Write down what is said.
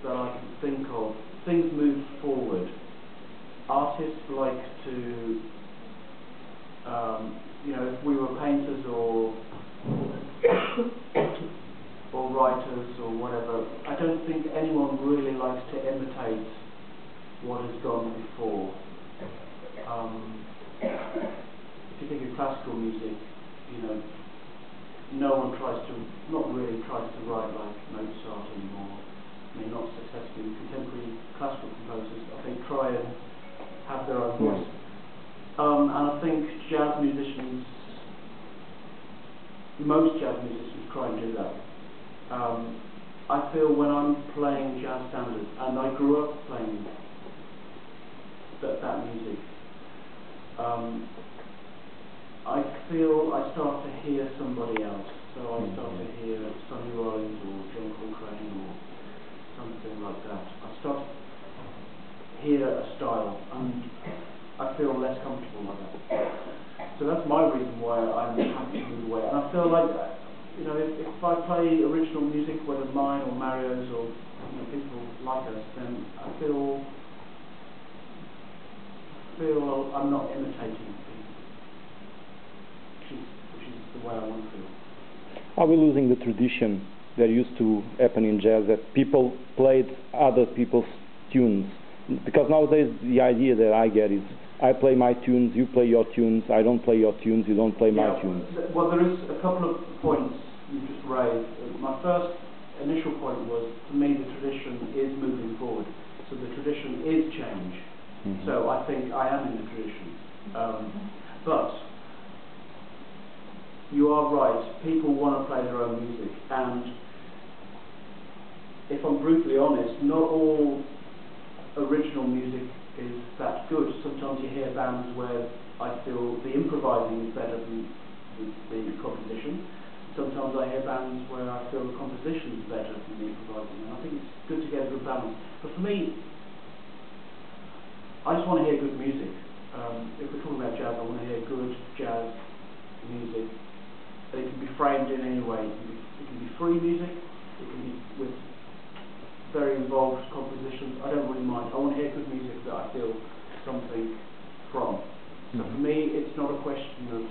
that I can think of, things move forward. Artists like to, you know, if we were painters or writers or whatever, I don't think anyone really likes to imitate what has gone before. If you think of classical music, you know, no one really tries to write like Mozart anymore. I mean, not successfully. Contemporary classical composers, I think, try and have their own voice. And I think jazz musicians, most jazz musicians try and do that. I feel when I'm playing jazz standards, and I grew up playing that music, I feel I start to hear somebody else. So I start to hear Sonny Rollins or John Coltrane or something like that. I start to hear a style, and I feel less comfortable like that. So that's my reason why I'm happy to move away. And I feel like, you know, if I play original music, whether mine or Mario's or, you know, people like us, then I feel I'm not imitating people, which is the way I want to feel. Are we losing the tradition that used to happen in jazz, that people played other people's tunes? Because nowadays the idea that I get is, I play my tunes, you play your tunes, I don't play your tunes, you don't play my tunes. Well, there is a couple of points you just raised. My first initial point was, for me, the tradition is moving forward. So the tradition is change. Mm-hmm. So I think I am in the tradition. But you are right, people want to play their own music. And if I'm brutally honest, not all original music is that good. Sometimes you hear bands where I feel the improvising is better than the composition. Sometimes I hear bands where I feel the composition is better than the improvising. And I think it's good to get a good balance. But for me, I just want to hear good music. If we're talking about jazz, I want to hear good jazz music. It can be framed in any way. It can be free music. It can be with very involved compositions. I don't really mind. I want to hear good music that I feel something from. So for me, it's not a question of